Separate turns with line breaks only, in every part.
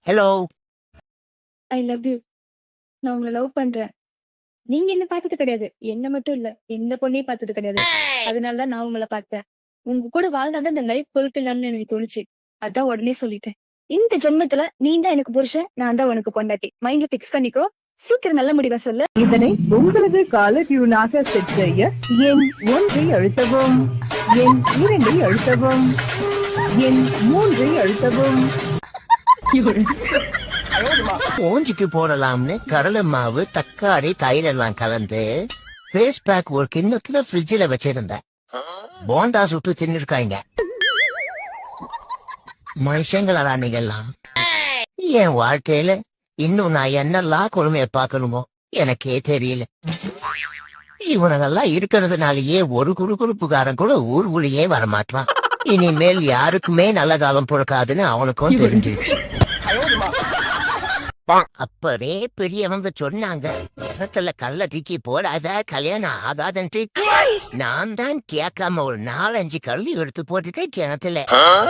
Hello.
I love you. நான் உங்கள love பண்றேன். நீங்க என்ன பார்த்தது கிடையாது. என்ன மட்டும் இல்ல. எந்த பொண்ணையும் பார்த்தது கிடையாது. அதனால தான் நான் உங்கள பார்த்தேன். உங்க கூட வாழ்ந்தா தான் இந்த லைஃப் பொறுக்கலாம்னு எனக்கு தோணுச்சு. அதான் உடனே சொல்லிட்டேன். இந்த ஜென்மத்துல நீ தான் எனக்கு புருஷன், நான் தான் உனக்கு பொண்டாட்டி. மைண்ட்ல பிக்ஸ் பண்ணிக்கோ. சீக்கிரம் நல்ல முடிவா சொல்லு.
இதனை உங்களது காலர் டியூனாக செட் செய்ய எண் 1 அழுத்தவும், எண் 2 அழுத்தவும், எண் 3 அழுத்தவும்.
மூஞ்சிக்கு போடலாம்னு கடலை மாவு, தக்காளி, தயிர் எல்லாம் கலந்து ஃபேஸ் பேக் ஒரு கிண்ணத்துல ஃப்ரிட்ஜில் வச்சிருந்தேன். போண்டா சுட்டு தின்னுருக்காங்க. மனுஷங்களா நீங்கெல்லாம்? என் வாழ்க்கையில இன்னும் நான் என்னெல்லாம் கொடுமையை பார்க்கணுமோ எனக்கே தெரியல. இவனெல்லாம் இருக்கிறதுனாலயே ஒரு குறுகுறுப்புக்காரன் கூட ஊருக்குள்ளேயே வரமாட்டான். இனிமேல் யாருக்குமே நல்ல காலம் பிறக்காதுன்னு அவனுக்கும் தெரிஞ்சிருச்சு. அப்பவே பெரியவங்க சொன்னாங்க, இடத்துல கல்ல தூக்கி போடாத, கல்யாணம் ஆகாதுன்ட்டு. நான் தான் கேட்காம ஒரு 4-5 கல் எடுத்து போட்டுட்டு கிணத்துல.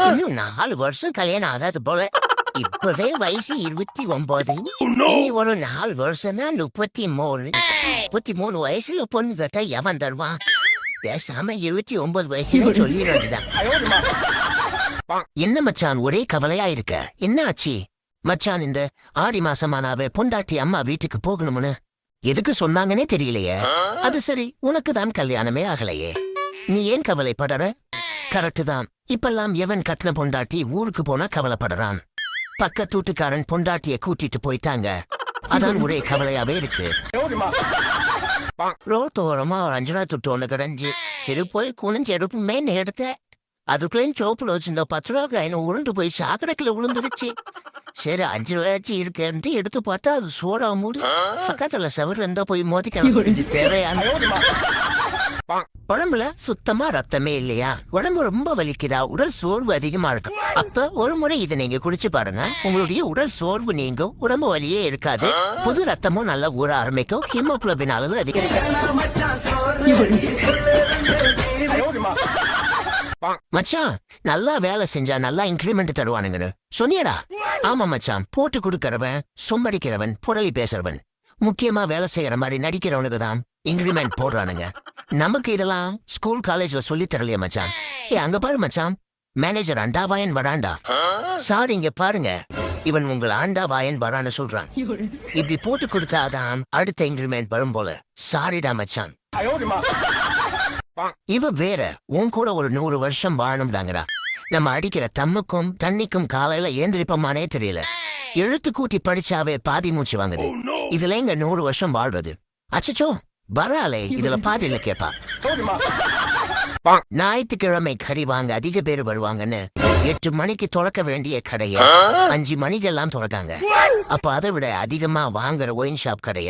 இன்னும் 4 வருஷம் கல்யாணம் ஆகாது போல. இப்பவே வயசு 29. இனி ஒரு 4 வருஷம்னா 33. 33 வயசுல பொண்ணு கட்ட எவன் தருவான்? பேசாம 29 வயசுல சொல்லிடுறதுதான். என்ன மச்சான் ஒரே கவலையா இருக்க? என்ன ஆச்சு மச்சான்? இந்த ஆடி மாசமானாவே பொண்டாட்டி அம்மா வீட்டுக்கு போகணும்னு எதுக்கு சொன்னாங்கன்னே தெரியலையே. அது சரி, உனக்கு தான் கல்யாணமே ஆகலையே, நீ ஏன் கவலைப்படுற? கரெக்டு தான். இப்பெல்லாம் எவன் கட்டின பொண்டாட்டி ஊருக்கு போனா கவலைப்படுறான். பக்கத்து வீட்டுக்காரன் பொண்டாட்டிய கூட்டிட்டு போயிட்டாங்க, அதான் ஒரே கவலையாவே இருக்கு. ரோட்டோரமா ஒரு 5 ரூபா துட்டு ஒண்ணு கிடைஞ்சி சரி போய் குனிஞ்சு எடுப்புமே எடுத்த. அதுக்குள்ளேயும் சோப்புல வச்சிருந்த 10 ரூபா காயின்னு உருண்டு போய் சாக்கடைக்குள்ள விழுந்துருச்சு. சரி 5 ரூபாய்ச்சி இருக்கேன்ட்டு எடுத்து பார்த்தா அது சோடா மூடி. பக்கத்துல சவறு இருந்தா போய் மோதிக்கலாம். இது தேவையான உடம்புல சுத்தமா ரத்தமே இல்லையா? உடம்பு ரொம்ப வலிக்குதா? உடல் சோர்வு அதிகமா இருக்கு. அப்ப ஒரு முறை இதை நீங்க குடிச்சு பாருங்க. உங்களுடைய உடல் சோர்வு நீங்கும், உடம்பு வலியே இருக்காது, புது ரத்தமும் நல்லா ஊற ஆரம்பிக்கும், ஹீமோகுளோபின் அளவு அதிகம். மச்சான் நல்லா வேலை செஞ்சா நல்லா இன்கிரிமெண்ட் தருவானுங்கன்னு சொன்னியடா? ஆமா மச்சான், போட்டு கொடுக்கறவன், சொம்படிக்கிறவன், புரளி பேசுறவன், முக்கியமா வேலை செய்யற மாதிரி நடிக்கிறவனுக்கு தான் இன்கிரிமெண்ட் போடுறானுங்க. நமக்கு இதெல்லாம் ஸ்கூல் காலேஜ்ல சொல்லி தரலையா மச்சான்? அங்க பாரு மச்சான், மேனேஜர் அண்டாவாயன் வராண்டா. சார் இங்க பாருங்க, இவன் உங்கள் ஆண்டாவாயன் வரான்னு சொல்றான். இப்படி போட்டு கொடுத்தாதான் அடுத்த இன்கிரிமெண்ட் வரும் போல. சாரிடா மச்சான். இவ வேற உன் கூட ஒரு 100 வருஷம் வாழணும்டாங்கடா. நம்ம அடிக்கிற தம்முக்கும் தண்ணிக்கும் காலையில ஏந்திரிப்பமானே தெரியல. எழுத்து கூட்டி படிச்சாவே பாதி மூச்சு வாங்குது. இதுல எங்க 100 வருஷம் வாழ்றது? அச்சோ வராலே இதுல பாதியில கேப்பா. ஞாயிற்றுக்கிழமை கறி வாங்க அதிக பேர் வருவாங்கன்னு 8 மணிக்கு திறக்க வேண்டிய கடைய 5 மணிக்கு எல்லாம் திறக்காங்க. அப்ப அதை விட அதிகமா வாங்குற ஒயின் ஷாப் கடைய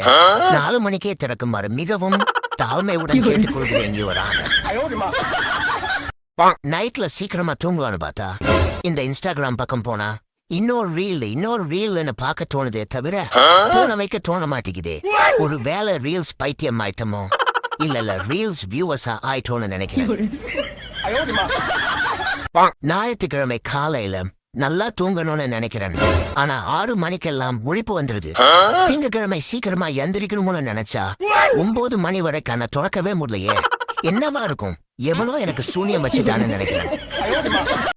4 மணிக்கே திறக்குமாறு மிகவும் தாழ்மையுடன் கேட்டுக் கொள்கிறேன். நைட்ல சீக்கிரமா தூங்கலான்னு பார்த்தா இந்த இன்ஸ்டாகிராம் பக்கம் போனா இன்னொரு ரீல்னு பார்க்க தோணுதே தவிர போன வைக்க தோண மாட்டேங்குதே. ஒரு வேலை ரீல்ஸ் பைத்தியம் ஆயிட்டமோ இல்ல ரீல்ஸ் வியூவர்ஸா ஆயிட்டோன்னு நினைக்கிறேன். ஞாயிற்றுக்கிழமை காலையில நல்லா தூங்கணும்னு நினைக்கிறேன், ஆனா 6 மணிக்கெல்லாம் முழிப்பு வந்துருது. திங்கக்கிழமை சீக்கிரமா எந்திரிக்கணும்னு நினைச்சா 9 மணி வரை கண்ணை திறக்கவே முடியலையே. என்னவா இருக்கும்? எவனோ எனக்கு சூனியம் வச்சுட்டான்னு நினைக்கிறேன்.